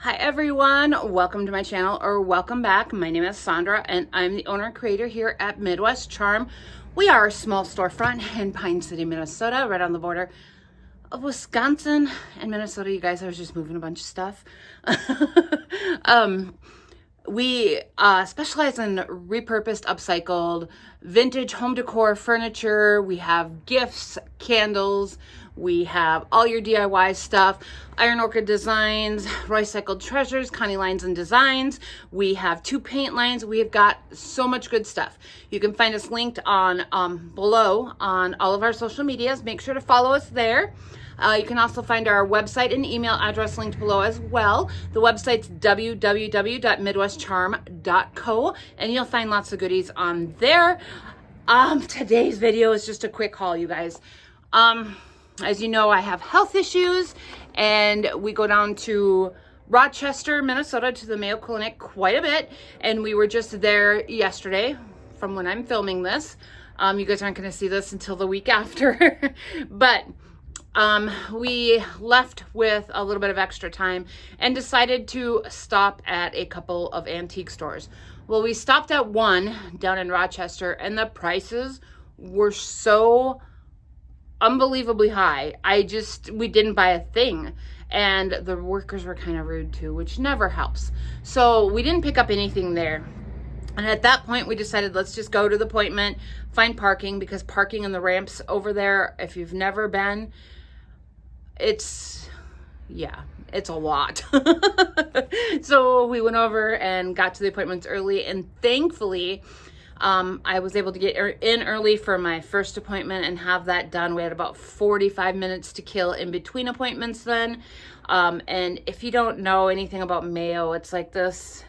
Hi everyone, welcome to my channel, or welcome back. My name is Sandra and I'm the owner and creator here at Midwest Charm. We are a small storefront in Pine City, Minnesota, right on the border of Wisconsin and Minnesota. You guys, I was just moving a bunch of stuff. We specialize in repurposed, upcycled, vintage home decor furniture. We have gifts, candles. We have all your DIY stuff, Iron Orchid Designs, Recycled Treasures, Connie Lines and Designs. We have 2 paint lines. We have got so much good stuff. You can find us linked on below on all of our social medias. Make sure to follow us there. You can also find our website and email address linked below as well. The website's www.midwestcharm.co, and you'll find lots of goodies on there. Today's video is just a quick haul, you guys. As you know, I have health issues, and we go down to Rochester, Minnesota, to the Mayo Clinic quite a bit, and we were just there yesterday from when I'm filming this. You guys aren't going to see this until the week after, but we left with a little bit of extra time and decided to stop at a couple of antique stores. Well, we stopped at one down in Rochester, and the prices were so unbelievably high. We didn't buy a thing, and the workers were kind of rude too, which never helps. So we didn't pick up anything there. And at that point, we decided, let's just go to the appointment, find parking, because parking in the ramps over there, if you've never been, it's a lot. So we went over and got to the appointments early, and thankfully I was able to get in early for my first appointment and have that done. We had about 45 minutes to kill in between appointments then. And if you don't know anything about Mayo, it's like this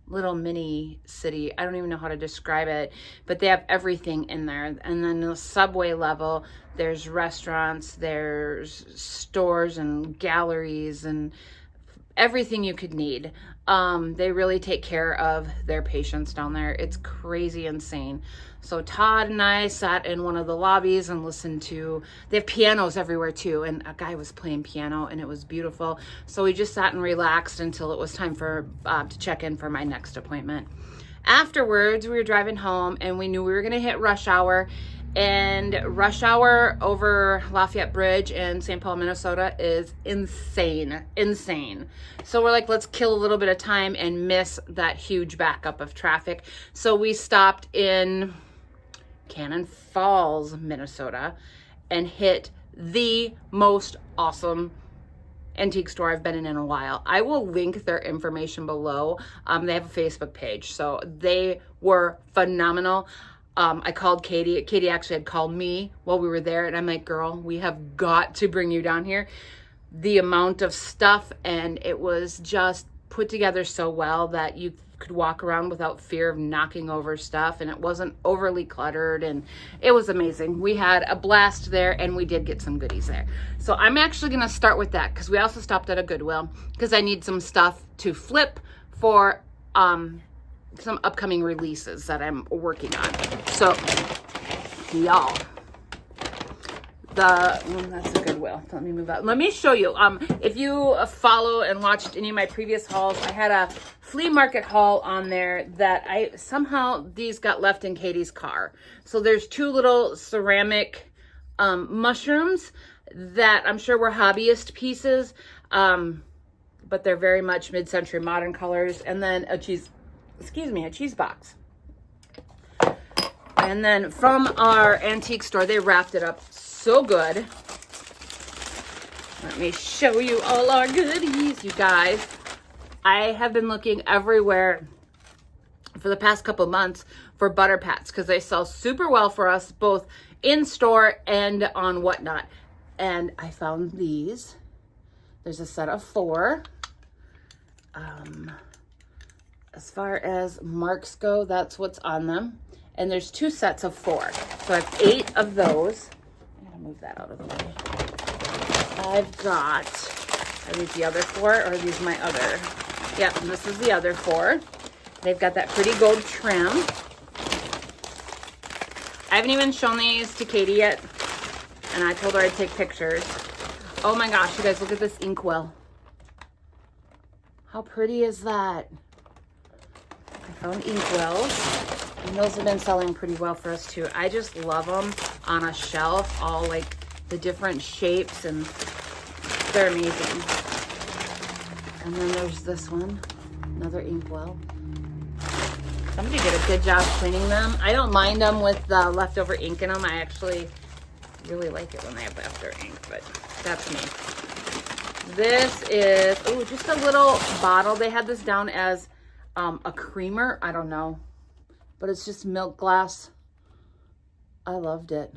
little mini city. I don't even know how to describe it, but they have everything in there. And then the subway level, there's restaurants, there's stores and galleries and everything you could need. They really take care of their patients down there. It's crazy insane. So Todd and I sat in one of the lobbies and listened to, they have pianos everywhere too, and a guy was playing piano and it was beautiful. So we just sat and relaxed until it was time for to check in for my next appointment. Afterwards, we were driving home and we knew we were gonna hit rush hour, and rush hour over Lafayette Bridge in St. Paul, Minnesota is insane. So we're like, let's kill a little bit of time and miss that huge backup of traffic. So we stopped in Cannon Falls, Minnesota, and hit the most awesome antique store I've been in a while. I will link their information below. They have a Facebook page, so they were phenomenal. I called Katie. Katie actually had called me while we were there, and I'm like, girl, we have got to bring you down here. The amount of stuff, and it was just put together so well that you could walk around without fear of knocking over stuff, and it wasn't overly cluttered, and it was amazing. We had a blast there, and we did get some goodies there. So I'm actually going to start with that, because we also stopped at a Goodwill, because I need some stuff to flip for some upcoming releases that I'm working on. So y'all, that's a Goodwill. Let me move out. Let me show you. If you follow and watched any of my previous hauls, I had a flea market haul on there that somehow these got left in Katie's car. So there's 2 little ceramic mushrooms that I'm sure were hobbyist pieces, but they're very much mid-century modern colors. And then a cheese box. And then from our antique store, they wrapped it up so good. Let me show you all our goodies, you guys. I have been looking everywhere for the past couple months for butter pats, because they sell super well for us, both in store and on Whatnot. And I found these. There's a set of 4. As far as marks go, that's what's on them. And there's 2 sets of 4. So I have 8 of those. I'm gonna move that out of the way. Are these the other 4, or are these my other? Yep, this is the other 4. They've got that pretty gold trim. I haven't even shown these to Katie yet, and I told her I'd take pictures. Oh my gosh, you guys, look at this inkwell. How pretty is that? I found inkwells. And those have been selling pretty well for us too. I just love them on a shelf, all like the different shapes, and they're amazing. And then there's this one, another inkwell. Somebody did a good job cleaning them. I don't mind them with the leftover ink in them. I actually really like it when they have leftover ink, but that's me. This is, oh, just a little bottle. They had this down as a creamer. I don't know, but it's just milk glass. I loved it.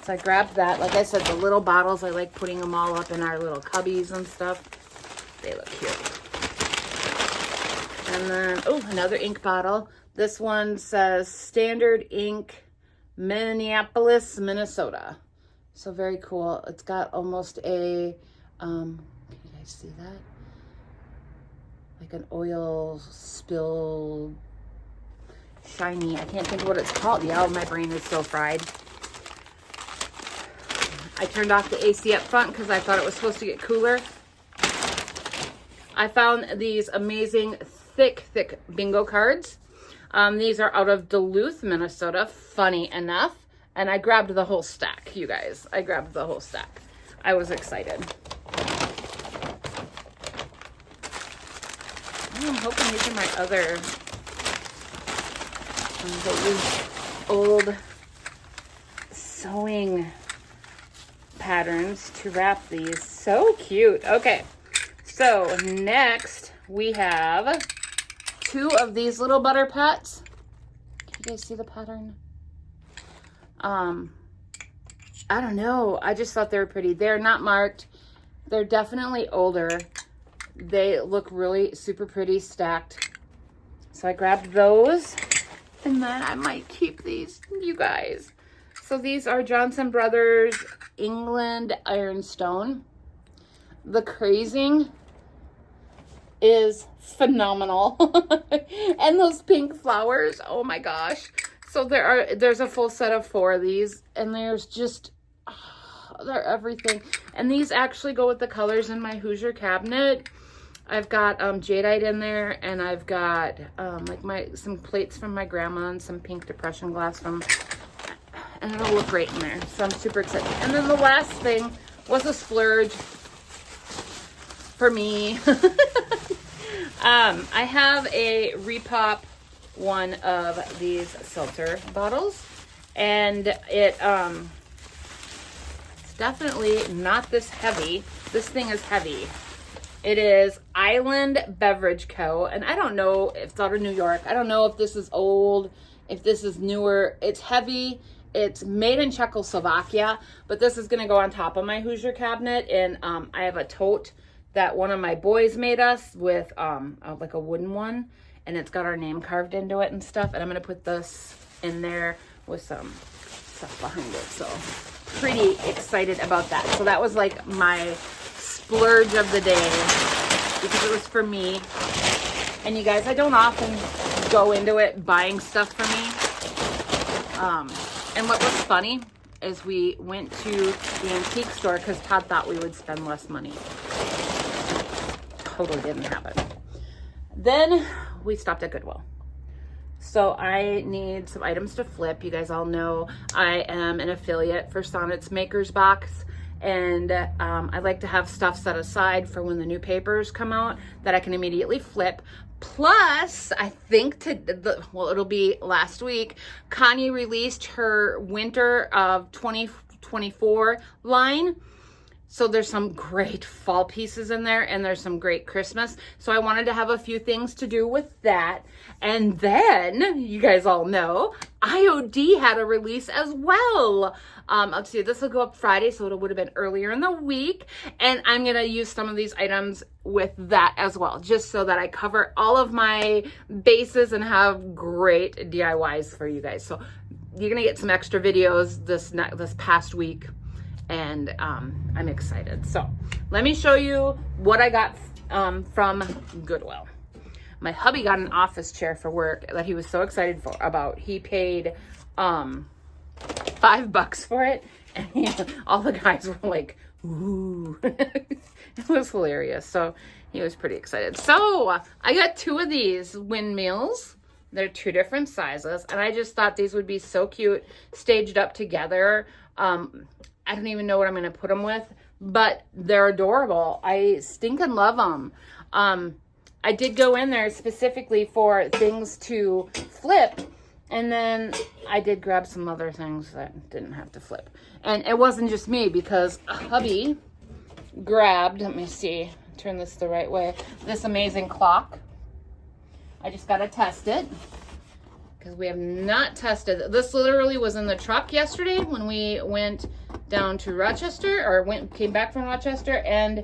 So I grabbed that. Like I said, the little bottles, I like putting them all up in our little cubbies and stuff. They look cute. And then, oh, another ink bottle. This one says Standard Ink, Minneapolis, Minnesota. So very cool. It's got almost a, can you guys see that? Like an oil spill, shiny. I can't think of what it's called. Yeah, my brain is so fried. I turned off the AC up front because I thought it was supposed to get cooler. I found these amazing thick bingo cards. These are out of Duluth, Minnesota, funny enough. And I grabbed the whole stack, you guys. I grabbed the whole stack. I was excited. I'm hoping these are my other old sewing patterns to wrap these. So cute. Okay, so next we have 2 of these little butter pets. Can you guys see the pattern? I don't know. I just thought they were pretty. They're not marked. They're definitely older. They look really super pretty stacked. So I grabbed those. And then I might keep these, you guys. So these are Johnson Brothers England Ironstone. The crazing is phenomenal. And those pink flowers, oh my gosh. So there's a full set of 4 of these, and there's just, they're everything. And these actually go with the colors in my Hoosier cabinet. I've got jadeite in there, and I've got like some plates from my grandma and some pink depression glass from, and it'll look great in there. So I'm super excited. And then the last thing was a splurge for me. I have a repop one of these seltzer bottles, and it's definitely not this heavy. This thing is heavy. It is Island Beverage Co. And I don't know if it's out of New York. I don't know if this is old, if this is newer. It's heavy. It's made in Czechoslovakia, but this is going to go on top of my Hoosier cabinet. And I have a tote that one of my boys made us with like a wooden one, and it's got our name carved into it and stuff. And I'm going to put this in there with some stuff behind it. So pretty excited about that. So that was like my splurge of the day because it was for me. And you guys, I don't often go into it buying stuff for me. And what was funny is we went to the antique store because Todd thought we would spend less money. Totally didn't happen. Then we stopped at Goodwill. So I need some items to flip. You guys all know I am an affiliate for Sonnet's Maker's Box. And I like to have stuff set aside for when the new papers come out that I can immediately flip. Plus, I think it'll be last week, Kanye released her winter of 2024 line. So there's some great fall pieces in there, and there's some great Christmas. So I wanted to have a few things to do with that. And then, you guys all know, IOD had a release as well. Let's see, this will go up Friday, so it would have been earlier in the week. And I'm going to use some of these items with that as well, just so that I cover all of my bases and have great DIYs for you guys. So you're going to get some extra videos this past week. And I'm excited. So let me show you what I got from Goodwill. My hubby got an office chair for work that he was so excited about. He paid $5 for it, and all the guys were like, "Ooh!" It was hilarious. So He was pretty excited. So I got 2 of these windmills. They're 2 different sizes, and I just thought these would be so cute staged up together. I don't even know what I'm going to put them with, but they're adorable. I stinking love them. I did go in there specifically for things to flip, and then I did grab some other things that didn't have to flip. And it wasn't just me, because hubby grabbed, let me see, turn this the right way, this amazing clock. I just got to test it, because we have not tested it. This literally was in the truck yesterday when we went down to Rochester, or came back from Rochester, and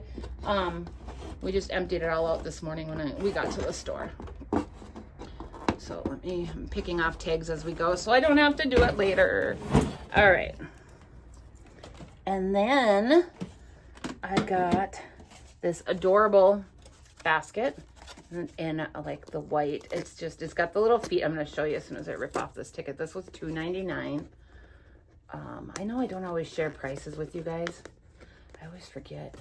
we just emptied it all out this morning when we got to the store. So I'm picking off tags as we go, so I don't have to do it later. All right. And then I got this adorable basket in like the white. It's got the little feet. I'm going to show you as soon as I rip off this ticket. This was $2.99. I know I don't always share prices with you guys. I always forget.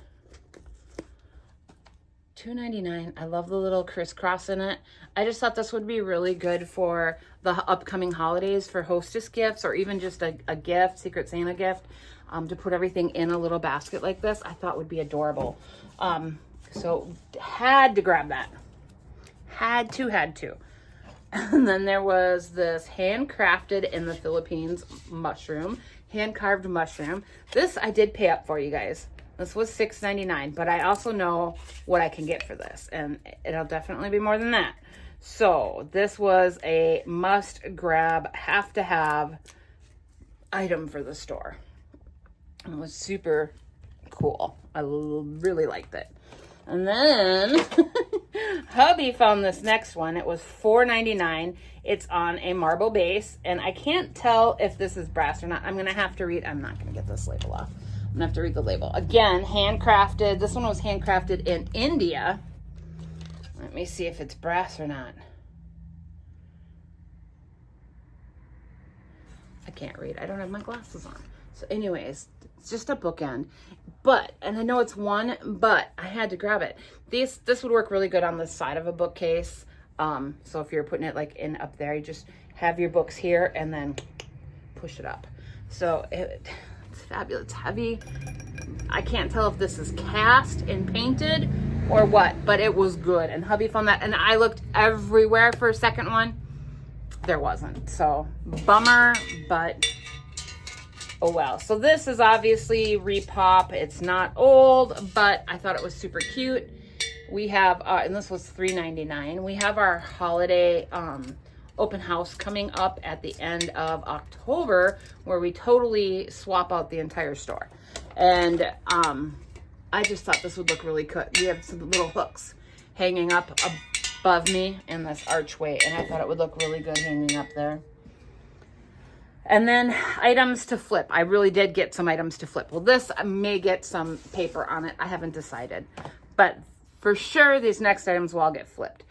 $2.99. I love the little crisscross in it. I just thought this would be really good for the upcoming holidays, for hostess gifts, or even just a gift, Secret Santa gift, to put everything in a little basket like this. I thought would be adorable. So had to grab that. Had to. And then there was this handcrafted in the Philippines mushroom, hand-carved mushroom. This I did pay up for, you guys. This was $6.99, but I also know what I can get for this, and it'll definitely be more than that. So this was a must-grab, have-to-have item for the store. It was super cool. I really liked it. And then hubby found this next one. It was $4.99. It's on a marble base, and I can't tell if this is brass or not. I'm going to have to read. I'm not going to get this label off. I'm going to have to read the label. Again, handcrafted. This one was handcrafted in India. Let me see if it's brass or not. I can't read. I don't have my glasses on. So anyways, it's just a bookend. But, and I know it's one, but I had to grab it. This would work really good on the side of a bookcase. So if you're putting it like in up there, you just have your books here and then push it up. So it's fabulous. It's heavy. I can't tell if this is cast and painted or what, but it was good. And hubby found that, and I looked everywhere for a second one. There wasn't. So bummer, but oh well. So this is obviously repop. It's not old, but I thought it was super cute. We have, and this was $3.99. We have our holiday open house coming up at the end of October, where we totally swap out the entire store. And I just thought this would look really good. We have some little hooks hanging up above me in this archway, and I thought it would look really good hanging up there. And then items to flip. I really did get some items to flip. Well, this may get some paper on it. I haven't decided. But for sure, these next items will all get flipped.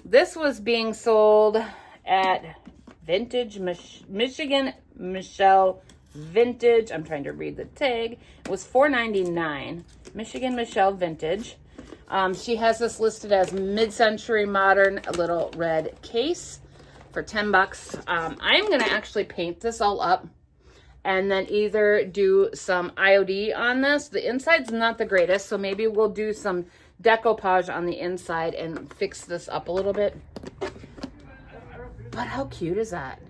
This was being sold at Vintage Michigan Michelle Vintage. I'm trying to read the tag. It was $4.99. Michigan Michelle Vintage. She has this listed as mid-century modern little red case for $10. I'm going to actually paint this all up and then either do some IOD on this. The inside's not the greatest, so maybe we'll do some decoupage on the inside and fix this up a little bit. But how cute is that?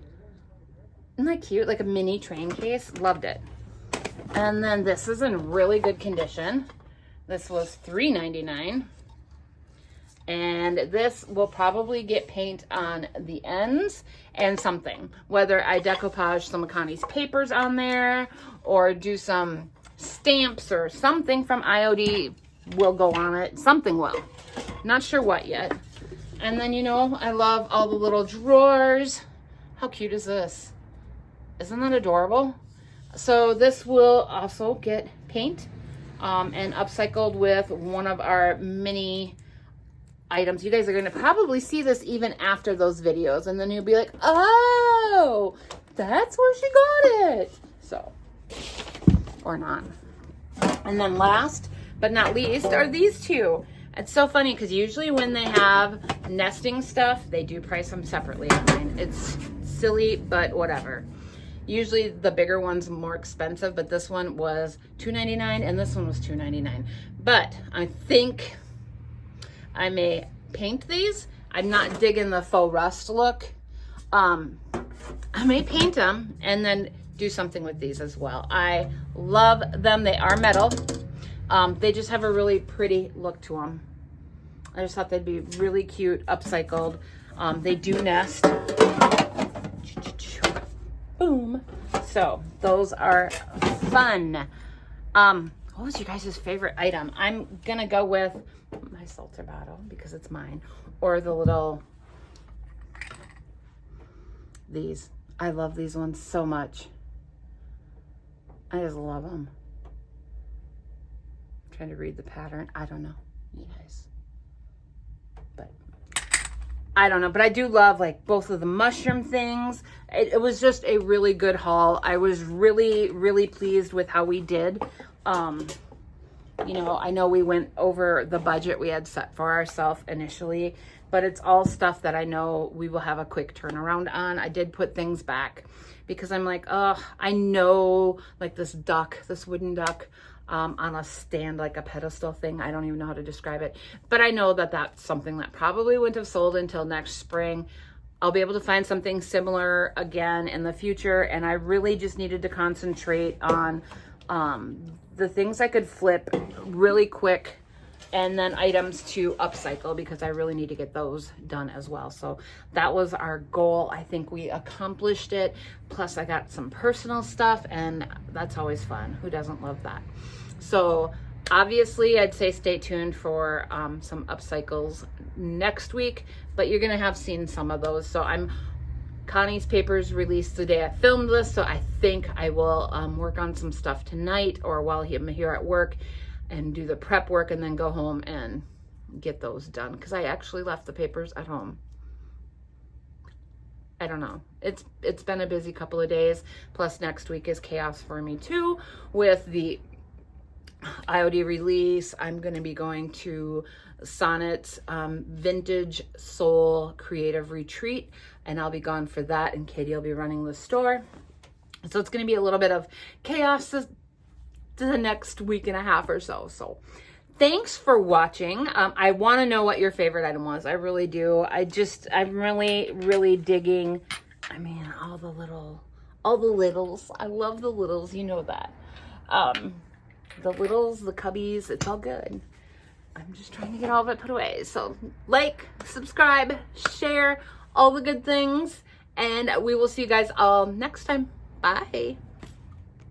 Isn't that cute? Like a mini train case. Loved it. And then this is in really good condition. This was $3.99. And this will probably get paint on the ends and something. Whether I decoupage some of Connie's papers on there or do some stamps or something from IOD will go on it. Something will. Not sure what yet. And then, you know, I love all the little drawers. How cute is this? Isn't that adorable? So this will also get paint and upcycled with one of our mini items. You guys are going to probably see this even after those videos, and then you'll be like, oh, that's where she got it. So, or not. And then last but not least are these two. It's so funny because usually when they have nesting stuff, they do price them separately on mine. It's silly, but whatever. Usually the bigger one's more expensive, but this one was $2.99 and this one was $2.99. But I think I may paint these. I'm not digging the faux rust look. I may paint them and then do something with these as well. I love them. They are metal. They just have a really pretty look to them. I just thought they'd be really cute, upcycled. They do nest. Boom. So those are fun. What was your guys' favorite item? I'm gonna go with my seltzer bottle because it's mine, or the little, these. I love these ones so much. I just love them. I'm trying to read the pattern. I don't know, you guys. But I don't know, but I do love like both of the mushroom things. It was just a really good haul. I was really, really pleased with how we did. You know, I know we went over the budget we had set for ourselves initially, but it's all stuff that I know we will have a quick turnaround on. I did put things back because I'm like, oh, I know like this duck, this wooden duck, on a stand, like a pedestal thing. I don't even know how to describe it, but I know that that's something that probably wouldn't have sold until next spring. I'll be able to find something similar again in the future. And I really just needed to concentrate on the things I could flip really quick, and then items to upcycle because I really need to get those done as well. So that was our goal. I think we accomplished it. Plus I got some personal stuff, and that's always fun. Who doesn't love that? So obviously I'd say stay tuned for some upcycles next week, but you're gonna have seen some of those. So Connie's papers released the day I filmed this, so I think I will work on some stuff tonight or while I'm here at work and do the prep work and then go home and get those done because I actually left the papers at home. I don't know. It's been a busy couple of days. Plus next week is chaos for me too with the IOD release. I'm going to be going to Sonnet's Vintage Soul Creative Retreat, and I'll be gone for that, and Katie will be running the store. So it's going to be a little bit of chaos the next week and a half or so. So thanks for watching. I want to know what your favorite item was. I really do. I'm really, really digging. I mean, all the littles. I love the littles. You know that. The littles, the cubbies, it's all good. I'm just trying to get all of it put away. So like, subscribe, share, all the good things. And we will see you guys all next time. Bye.